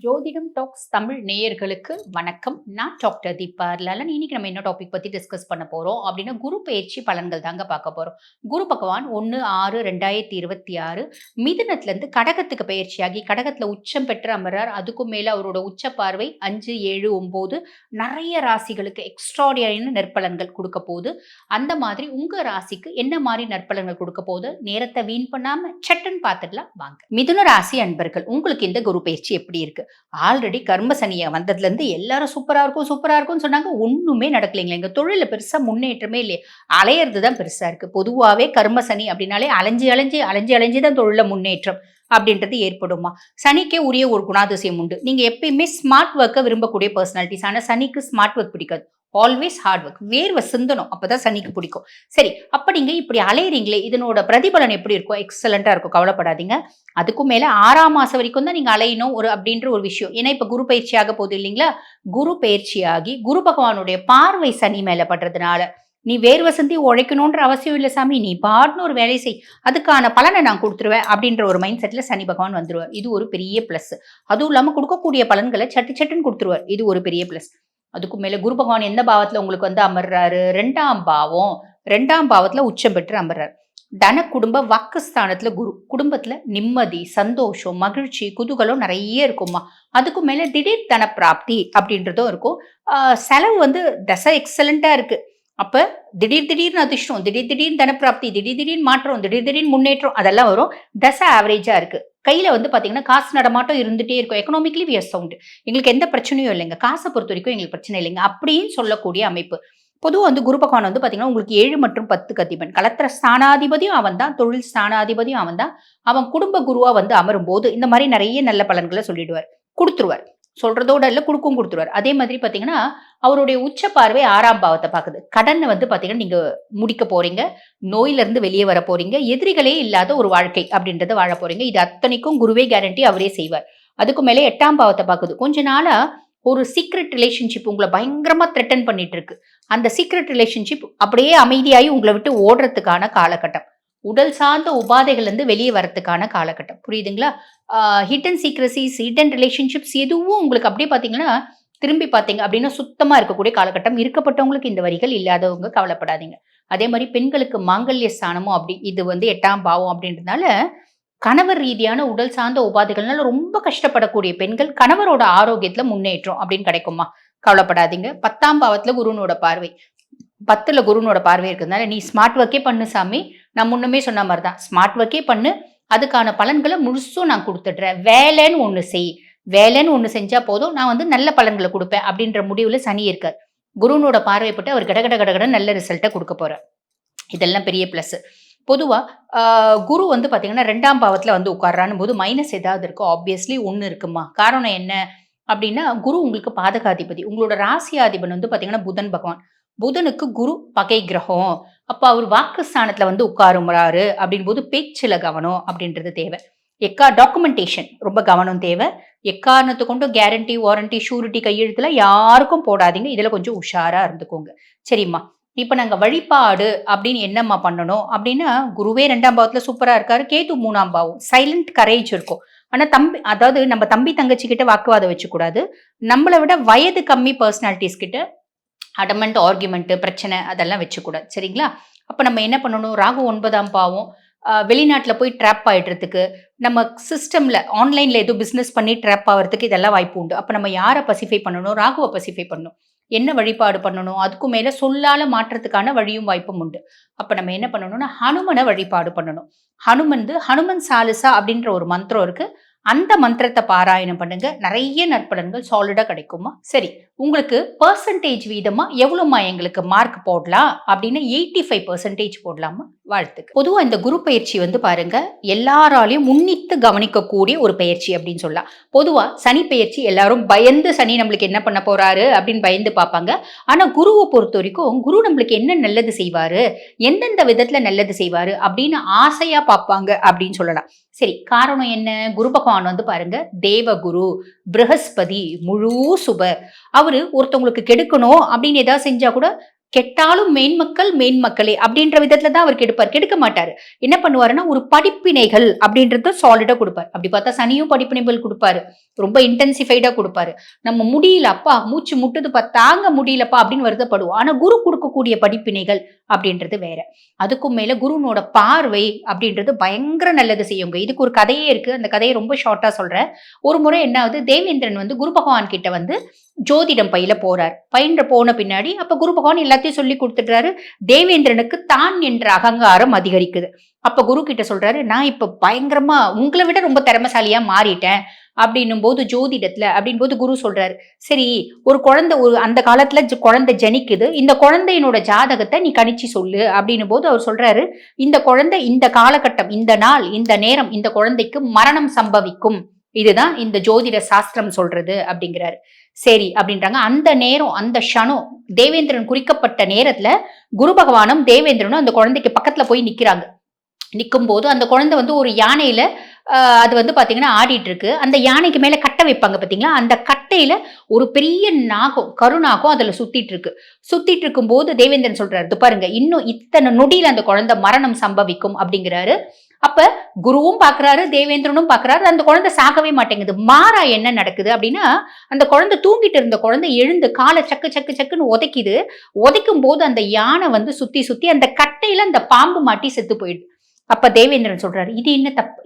ஜோதிடம் டாக்ஸ் தமிழ் நேயர்களுக்கு வணக்கம். நான் டாக்டர் தீபா லலன். இன்னைக்கு நம்ம என்ன டாபிக் பத்தி டிஸ்கஸ் பண்ண போறோம் அப்படின்னா, குரு பெயர்ச்சி பலன்கள் தாங்க பார்க்க போறோம். குரு பகவான் 1/6/2026 மிதுனத்துல இருந்து கடகத்துக்கு பெயர்ச்சியாகி கடகத்துல உச்சம் பெற்று அமர்றார். அதுக்கும் மேல அவரோட உச்ச பார்வை 5, 7, 9 நிறைய ராசிகளுக்கு எக்ஸ்ட்ராடினரியான நற்பலன்கள் கொடுக்க போகுது. அந்த மாதிரி உங்க ராசிக்கு என்ன மாதிரி நற்பலன்கள் கொடுக்க போகுது, நேரத்தை வீண் பண்ணாம சட்டுன்னு பார்த்துடலாம் வாங்க. மிதுன ராசி அன்பர்கள், உங்களுக்கு இந்த குரு பெயர்ச்சி எப்படி இருக்கு? ஆல்ரெடி கர்ம சனியா வந்ததுல இருந்து எல்லாரும் சூப்பரா இருக்கும் சூப்பரா இருக்கும்னு சொன்னாங்க. ஒண்ணுமே நடக்கலைங்களா? எங்க தொழில பெருசா முன்னேற்றமே இல்லையே. அலையிறது தான் பெருசா இருக்கு. பொதுவாவே கர்ம சனி அப்படின்னாலே அலைஞ்சு தான் தொழில முன்னேற்றம் அப்படின்றது ஏற்படுமா? சனிக்கே உரிய ஒரு குணாதிசயம் உண்டு. நீங்க எப்பயுமே ஸ்மார்ட் ஒர்க்கை விரும்பக்கூடிய பர்சனாலிட்டிஸ். ஆனா சனிக்கு ஸ்மார்ட் ஒர்க் பிடிக்காது. ஆல்வேஸ் ஹார்ட் ஒர்க், வேர்வை சிந்தணும், அப்பதான் சனிக்கு பிடிக்கும். சரி, அப்ப நீங்க இப்படி அலையறீங்களே, இதனோட பிரதிபலன் எப்படி இருக்கும்? எக்ஸலண்டா இருக்கும், கவலைப்படாதீங்க. அதுக்கும் மேல 6ஆம் மாசம் வரைக்கும் தான் நீங்க அலையணும் அப்படின்ற ஒரு விஷயம். ஏன்னா இப்ப குரு பயிற்சி ஆக போகுது இல்லைங்களா? குரு பயிற்சியாகி குரு பகவானுடைய பார்வை சனி மேல படுறதுனால நீ வேர்வை சிந்தி உழைக்கணும்ன்ற அவசியம் இல்லை சாமி, நீ பாட்னு ஒரு வேலை செய், அதுக்கான பலனை நான் கொடுத்துருவேன் அப்படின்ற ஒரு மைண்ட் செட்ல சனி பகவான் வந்துருவார். இது ஒரு பெரிய பிளஸ். அதுவும் இல்லாம கொடுக்கக்கூடிய பலன்களை சட்டுன்னு கொடுத்துருவார். இது ஒரு பெரிய பிளஸ். அதுக்கும் மேல குரு பகவான் எந்த பாவத்துல உங்களுக்கு வந்து அமர்றாரு? 2ஆம் பாவம். 2ஆம் பாவத்துல உச்சம் பெற்று அமர்றாரு. தன குடும்ப வாக்குஸ்தானத்துல குரு. குடும்பத்துல நிம்மதி, சந்தோஷம், மகிழ்ச்சி, குதூகலம் நிறைய இருக்குமா. அதுக்கும் மேல திடீர் தன பிராப்தி அப்படின்றதும் இருக்கும். செலவு வந்து தசை எக்ஸலண்டா இருக்கு. அப்ப திடீர்னு அதிர்ஷ்டம், திடீர்னு தனப்பிராப்தி, திடீர்னு மாற்றம், திடீர்னு முன்னேற்றம், அதெல்லாம் வரும். தசை ஆவரேஜா இருக்கு. கையில வந்து பாத்தீங்கன்னா காசு நடமாட்டம் இருந்துட்டே இருக்கும். Economically we are sound. எங்களுக்கு எந்த பிரச்சனையும் இல்லைங்க. காசை பொறுத்த வரைக்கும் எங்களுக்கு பிரச்சனை இல்லைங்க அப்படின்னு சொல்லக்கூடிய அமைப்பு. பொதுவாக வந்து குரு பகவான் வந்து பாத்தீங்கன்னா உங்களுக்கு 7 மற்றும் 10 அதிபன். கலத்திர ஸ்தானாதிபதியும் அவன் தான், தொழில் ஸ்தானாதிபதியும் அவன் தான். அவன் குடும்ப குருவா வந்து அமரும் போது இந்த மாதிரி நிறைய நல்ல பலன்களை சொல்லிடுவார், கொடுத்துருவார். சொல்றதோட இல்ல, கொடுத்துருவார். அதே மாதிரி பாத்தீங்கன்னா அவருடைய உச்ச பார்வை 6ஆம் பாவத்தை பாக்குது. கடனை வந்து பாத்தீங்கன்னா நீங்க முடிக்க போறீங்க, நோயில இருந்து வெளியே வர போறீங்க, எதிரிகளே இல்லாத ஒரு வாழ்க்கை அப்படின்றத வாழ போறீங்க. இது அத்தனைக்கும் குருவே கேரண்டி, அவரே செய்வார். அதுக்கு மேலே 8ஆம் பாவத்தை பாக்குது. கொஞ்ச நாளா ஒரு சீக்ரெட் ரிலேஷன்ஷிப் உங்களை பயங்கரமா த்ரெட்டன் பண்ணிட்டு இருக்கு. அந்த சீக்ரெட் ரிலேஷன்ஷிப் அப்படியே அமைதியாகி உங்களை விட்டு ஓடுறதுக்கான காலகட்டம். உடல் சார்ந்த உபாதைகள் இருந்து வெளியே வரதுக்கான காலகட்டம். புரியுதுங்களா? ஹிடன் சீக்ரசிஸ், ஹிடன் ரிலேஷன்ஷிப்ஸ் எதுவும் உங்களுக்கு அப்படியே பாத்தீங்கன்னா திரும்பி பார்த்தீங்க அப்படின்னா சுத்தமா இருக்கக்கூடிய காலகட்டம். இருக்கப்பட்டவங்களுக்கு இந்த வரிகள், இல்லாதவங்க கவலைப்படாதீங்க. அதே மாதிரி பெண்களுக்கு மாங்கல்ய ஸ்தானமும் அப்படி, இது வந்து 8ஆம் பாவம் அப்படின்றதுனால கணவர் ரீதியான உடல் சார்ந்த உபாதைகள்னால ரொம்ப கஷ்டப்படக்கூடிய பெண்கள் கணவரோட ஆரோக்கியத்துல முன்னேற்றம் அப்படின்னு கிடைக்குமா? கவலைப்படாதீங்க. 10ஆம் பாவத்துல குருனோட பார்வை, 10ல குருனோட பார்வை இருக்கிறதுனால நீ ஸ்மார்ட் ஒர்க்கே பண்ணு சாமி. நான் முன்னுமே சொன்ன மாதிரி தான், ஸ்மார்ட் ஒர்க்கே பண்ணு, அதுக்கான பலன்களை முழுசும் நான் கொடுத்துடுறேன். வேலைன்னு ஒண்ணு செஞ்சா போதும், நான் வந்து நல்ல பலன்களை கொடுப்பேன் அப்படின்ற முடிவுல சனி இருக்கார். குருனோட பார்வைப்பட்டு அவர் கடகட நல்ல ரிசல்ட்டை கொடுக்க போறார். இதெல்லாம் பெரிய பிளஸ். பொதுவா குரு வந்து பாத்தீங்கன்னா 2ஆம் பாவத்துல வந்து உட்கார்றான்னு போது மைனஸ் ஏதாவது இருக்கும். ஆப்வியஸ்லி ஒண்ணு இருக்குமா. காரணம் என்ன அப்படின்னா, குரு உங்களுக்கு பாதகாதிபதி. உங்களோட ராசியாதிபன் வந்து பாத்தீங்கன்னா புதன் பகவான். புதனுக்கு குரு பகை கிரகம். அப்ப அவர் வாக்குஸ்தானத்துல வந்து உட்காருறாரு அப்படின் போது பேச்சுல கவனம் அப்படின்றது தேவை. டாக்குமெண்டேஷன் ரொம்ப கவனம் தேவை. எக்காரணத்தை கொண்டும் கேரண்டி, வாரண்டி, ஷூரிட்டி கையெழுத்துல யாருக்கும் போடாதீங்க. இதுல கொஞ்சம் உஷாரா இருந்துக்கோங்க. சரிம்மா. இப்ப நாங்க வழிபாடு அப்படின்னு என்னம்மா பண்ணணும் அப்படின்னா, குருவே 2ஆம் பாவத்துல சூப்பரா இருக்காரு. கேது 3ஆம் பாவம். சைலண்ட் கரேஜ் இருக்கும். ஆனா அதாவது நம்ம தம்பி தங்கச்சி கிட்ட வாக்குவாதம் வச்சுக்கூடாது. நம்மளை விட வயது கம்மி பர்சனாலிட்டிஸ் கிட்ட அடமெண்ட், ஆர்குமெண்ட், பிரச்சனை அதெல்லாம் வச்சுக்கூடாது. சரிங்களா? அப்ப நம்ம என்ன பண்ணணும்? ராகு 9ஆம் பாவம். வெளிநாட்டுல போய் ட்ராப் ஆயிடுறதுக்கு, நம்ம சிஸ்டம்ல ஆன்லைன்ல ஏதோ பிசினஸ் பண்ணி ட்ராப் ஆகிறதுக்கு இதெல்லாம் வாய்ப்பு உண்டு. அப்ப நம்ம யாரை பசிஃபை பண்ணணும்? ராகுவை பசிஃபை பண்ணணும். என்ன வழிபாடு பண்ணணும்? அதுக்கும் மேல சொல்லால மாற்றத்துக்கான வழியும் வாய்ப்பும் உண்டு. அப்ப நம்ம என்ன பண்ணணும்னா ஹனுமனை வழிபாடு பண்ணணும். ஹனுமன் சாலிசா அப்படின்ற ஒரு மந்திரம் இருக்கு. அந்த மந்திரத்தை பாராயணம் பண்ணுங்க. நிறைய நற்பலன்கள் சாலிடா கிடைக்குமா. சரி, உங்களுக்கு பெர்சன்டேஜ் வீதமா எவ்வளவுமா எங்களுக்கு மார்க் போடலாம் அப்படின்னு 85% போடலாமா? வாழ்த்துக்கு. பொதுவா இந்த குரு பயிற்சி வந்து பாருங்க, எல்லாராலையும் முன்னித்து கவனிக்கக்கூடிய ஒரு பயிற்சி அப்படின்னு சொல்லலாம். பொதுவா சனி பயிற்சி எல்லாரும் பயந்து, சனி நம்மளுக்கு என்ன பண்ண போறாரு அப்படின்னு பயந்து பார்ப்பாங்க. ஆனா குருவை பொறுத்த வரைக்கும் குரு நம்மளுக்கு என்ன நல்லது செய்வாரு, எந்தெந்த விதத்துல நல்லது செய்வாரு அப்படின்னு ஆசையா பார்ப்பாங்க அப்படின்னு சொல்லலாம். சரி, காரணம் என்ன? குரு பகவான் வந்து பாருங்க தேவகுரு, ப்ரஹஸ்பதி, முழு சுபர். அவரு ஒருத்தவங்களுக்கு கெடுக்கணும் அப்படின்னு ஏதாவது செஞ்சா கூட கெட்டாலும் மேன்மக்கள் மேன்மக்களே அப்படின்ற விதத்துல தான் அவர் கெடுப்பார். கெடுக்க மாட்டாரு. என்ன பண்ணுவாருன்னா, ஒரு படிப்பினைகள் அப்படின்றத சாலிடா குடுப்பாரு. அப்படி பார்த்தா சனியும் படிப்பினைகள் குடுப்பாரு. ரொம்ப இன்டென்சிஃபைடா குடுப்பாரு. நம்ம முடியல அப்பா, மூச்சு முட்டுதுப்பா, தாங்க முடியலப்பா அப்படின்னு வருத்தப்படுவோம். ஆனா குரு குடுக்கக்கூடிய படிப்பினைகள் அப்படின்றது வேற. அதுக்கும் மேல குருனோட பார்வை அப்படின்றது பயங்கர நல்லது செய்யுங்க. இதுக்கு ஒரு கதையே இருக்கு. அந்த கதையை ரொம்ப ஷார்ட்டா சொல்றேன். ஒரு முறை என்ன ஆகுது, தேவேந்திரன் வந்து குரு பகவான் கிட்ட வந்து ஜோதிடம் பயில போறார். பயின்ற போன பின்னாடி அப்ப குரு பகவான் எல்லாத்தையும் சொல்லி கொடுத்துட்டாரு. தேவேந்திரனுக்கு தான் என்ற அகங்காரம் அதிகரிக்குது. அப்ப குரு கிட்ட சொல்றாரு, நான் இப்ப பயங்கரமா உங்களை விட ரொம்ப திறமைசாலியா மாறிட்டேன் அப்படின்னும் போது ஜோதிடத்துல அப்படின் போது குரு சொல்றாரு, சரி ஒரு குழந்தை ஒரு அந்த காலத்துல குழந்தை ஜனிக்குது, இந்த குழந்தையினோட ஜாதகத்தை நீ கணிச்சு சொல்லு அப்படின்னும் போது அவர் சொல்றாரு, இந்த குழந்தை இந்த காலகட்டம், இந்த நாள், இந்த நேரம் இந்த குழந்தைக்கு மரணம் சம்பவிக்கும். இதுதான் இந்த ஜோதிட சாஸ்திரம் சொல்றது அப்படிங்கிறாரு. சரி அப்படின்றாங்க. அந்த நேரம், அந்த க்ஷணம் தேவேந்திரன் குறிக்கப்பட்ட நேரத்துல குரு பகவானும் தேவேந்திரனும் அந்த குழந்தைக்கு பக்கத்துல போய் நிக்கிறாங்க. நிக்கும் போது அந்த குழந்தை வந்து ஒரு யானையில அது வந்து பாத்தீங்கன்னா ஆடிட்டு இருக்கு. அந்த யானைக்கு மேல கட்டை வைப்பாங்க பாத்தீங்களா, அந்த கட்டையில ஒரு பெரிய நாகம், கருநாகம் அதுல சுத்திட்டு இருக்கு. சுத்திட்டு இருக்கும் போது தேவேந்திரன் சொல்றாரு, பாருங்க இன்னும் இத்தனை நொடியில அந்த குழந்தை மரணம் சம்பவிக்கும் அப்படிங்கிறாரு. அப்ப குருவும் பாக்குறாரு, தேவேந்திரனும் பாக்குறாரு, அந்த குழந்தை சாகவே மாட்டேங்குது. மாறா என்ன நடக்குது அப்படின்னா, அந்த குழந்தை தூங்கிட்டு இருந்த குழந்தை எழுந்து காலை சக்கு சக்கு சக்குன்னு உதைக்குது. உதைக்கும் போது அந்த யானை வந்து சுத்தி சுத்தி அந்த கட்டையில அந்த பாம்பு மாட்டி செத்து போயிடுது. அப்ப தேவேந்திரன் சொல்றாரு,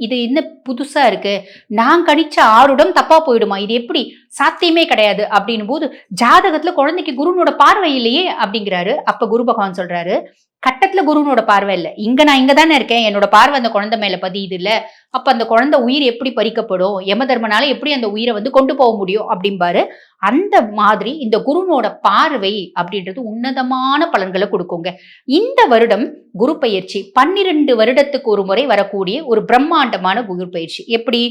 இது என்ன புதுசா இருக்கு, நான் கணிச்ச ஆருடம் தப்பா போயிடுமா, இது எப்படி சாத்தியமே கிடையாது அப்படின்னும் போது, ஜாதகத்துல குழந்தைக்கு குருனோட பார்வை இல்லையே அப்படிங்கிறாரு. அப்ப குரு பகவான் சொல்றாரு, கட்டத்துல குருனோட பார்வை இல்ல, நான் இங்கதானே இருக்கேன், என்னோட பார்வை அந்த குழந்தை மேல பதியுது இல்ல, அப்ப அந்த குழந்தை உயிர் எப்படி பறிக்கப்படும், யமதர்மனால எப்படி அந்த உயிரை வந்து கொண்டு போக முடியும் அப்படிம்பாரு. அந்த மாதிரி இந்த குருனோட பார்வை அப்படின்றது உன்னதமான பலன்களை கொடுக்குங்க. இந்த வருடம் குரு பயிற்சி 12 வருடத்துக்கு ஒரு முறை வரக்கூடிய ஒரு பிரம்மாண்டமான குரு பயிற்சி. எப்படி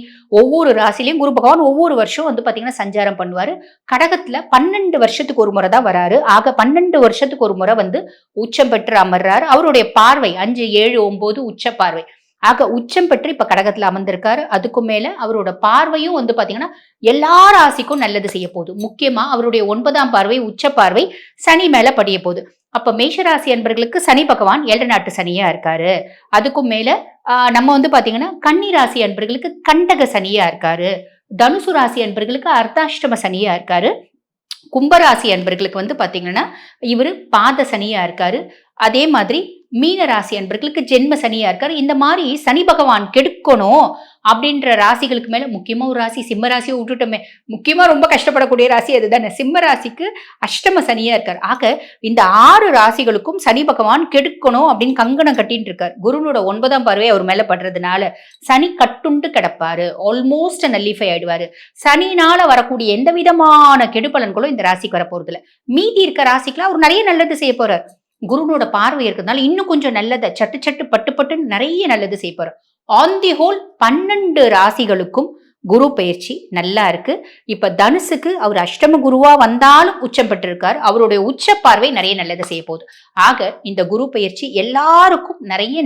ஒவ்வொரு ராசிலையும் குரு பகவான் ஒவ்வொரு வருஷம் வந்து பாத்தீங்கன்னா சஞ்சாரம் பண்ணுவாரு. கடகத்துல 12 வருஷத்துக்கு ஒரு முறை தான் வராரு. ஆக 12 வருஷத்துக்கு ஒரு முறை வந்து உச்சம் பெற்று அமர்றாரு. அவருடைய பார்வை 5, 7, 9 உச்ச பார்வை. ஆக உச்சம் பெற்று இப்ப கடகத்துல அமர்ந்திருக்காரு. அதுக்கும் மேல அவரோட பார்வையும் வந்து பாத்தீங்கன்னா எல்லா ராசிக்கும் நல்லது செய்ய போகுது. முக்கியமா அவருடைய 9ஆம் பார்வை உச்ச பார்வை சனி மேல படிய போகுது. அப்ப மேஷராசி அன்பர்களுக்கு சனி பகவான் 7 நாட்டு சனியா இருக்காரு. அதுக்கும் மேல நம்ம வந்து பாத்தீங்கன்னா கன்னி ராசி அன்பர்களுக்கு கண்டக சனியா இருக்காரு. தனுசு ராசி அன்பர்களுக்கு அர்த்தாஷ்டம சனியா இருக்காரு. கும்பராசி அன்பர்களுக்கு வந்து பாத்தீங்கன்னா இவரு பாத சனியா இருக்காரு. அதே மாதிரி மீன ராசி அன்பர்களுக்கு ஜென்ம சனியா இருக்காரு. இந்த மாதிரி சனி பகவான் கெடுக்கணும் அப்படின்ற ராசிகளுக்கு மேல முக்கியமா ஒரு ராசி சிம்ம ராசியை விட்டுட்டோமே, முக்கியமா ரொம்ப கஷ்டப்படக்கூடிய ராசி அதுதானே, சிம்ம ராசிக்கு அஷ்டம சனியா இருக்காரு. ஆக இந்த 6 ராசிகளுக்கும் சனி பகவான் கெடுக்கணும் அப்படின்னு கங்கணம் கட்டிட்டு இருக்காரு. குருனோட 9ஆம் பார்வை அவர் மேல படுறதுனால சனி கட்டுண்டு கிடப்பாரு, ஆல்மோஸ்ட் நல்லிஃபை ஆயிடுவாரு. சனினால வரக்கூடிய எந்த விதமான கெடுபலன்களும் இந்த ராசிக்கு வரப்போறது இல்ல. மீதி இருக்க ராசிக்குலாம் அவர் நிறைய நல்லது செய்ய போறார். குருனோட பார்வை இருக்கிறதுனால இன்னும் கொஞ்சம் நல்லதை சட்டு சட்டு பட்டு பட்டுன்னு நிறைய நல்லது செய்ய போறார். ஆன் தி ஹோல் 12 ராசிகளுக்கும் குரு பயிற்சி நல்லா இருக்கு. இப்ப தனுசுக்கு அவர் அஷ்டம குருவா வந்தாலும் உச்சம் பெற்றிருக்காரு. அவருடைய உச்ச பார்வை நிறைய நல்லது செய்ய போகுது. ஆக இந்த குரு பயிற்சி எல்லாருக்கும் நிறைய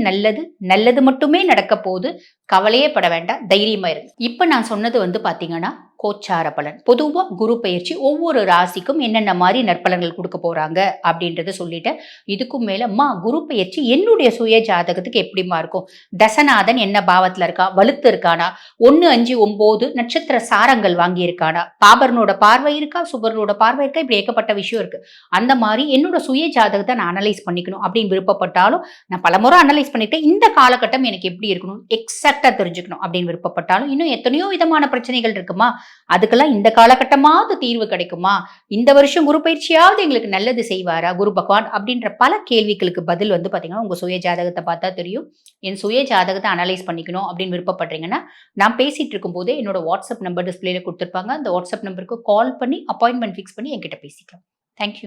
நல்லது மட்டுமே நடக்க போகுது. கவலையே பட வேண்டாம், தைரியமா இருக்கு. இப்ப நான் சொன்னது வந்து பாத்தீங்கன்னா கோச்சார பலன். பொதுவா குரு பயிற்சி ஒவ்வொரு ராசிக்கும் என்னென்ன மாதிரி நற்பலன்கள் கொடுக்க போறாங்க அப்படின்றத சொல்லிட்டேன். இதுக்கும் மேல குரு பயிற்சி என்னுடைய சுய ஜாதகத்துக்கு எப்படிமா இருக்கும், தசநாதன் என்ன பாவத்துல இருக்கா, வலுத்து இருக்கானா, 1, 5, 9 நட்சத்திர சாரங்கள் வாங்கி இருக்கானா, பாபர்னோட பார்வை இருக்கா, சுபர்னோட பார்வை இருக்கா, இப்படி ஏகப்பட்ட விஷயம் இருக்கு. அந்த மாதிரி என்னோட சுய ஜாதகத்தை நான் அனலைஸ் பண்ணிக்கணும் அப்படின்னு விருப்பப்பட்டாலும் நான் பலமுறை அனலைஸ் பண்ணிட்டேன். இந்த காலகட்டம் எனக்கு எப்படி இருக்கணும் எக்ஸாக்டா தெரிஞ்சுக்கணும் அப்படின்னு விருப்பப்பட்டாலும் இன்னும் எத்தனையோ விதமான பிரச்சனைகள் இருக்குமா, அதுக்கெல்லாம் இந்த காலகட்டமாவது தீர்வு கிடைக்குமா, இந்த வருஷம் குரு பயிற்சியாவது எங்களுக்கு நல்லது செய்வாரா குரு பகவான் அப்படின்ற பல கேள்விகளுக்கு பதில் வந்து பாத்தீங்கன்னா உங்க சுய ஜாதகத்தை பார்த்தா தெரியும். என் சுய ஜாதகத்தை அனலைஸ் பண்ணிக்கணும் அப்படின்னு விருப்பப்படுறீங்கன்னா நான் பேசிட்டு இருக்கும் போதே என்னோட வாட்ஸ்அப் நம்பர் டிஸ்பிளேல கொடுத்துருப்பாங்க. அந்த வாட்ஸ்அப் நம்பருக்கு கால் பண்ணி அப்பாயின்மெண்ட் ஃபிக்ஸ் பண்ணி என்கிட்ட பேசிக்கலாம். தேங்க்யூ.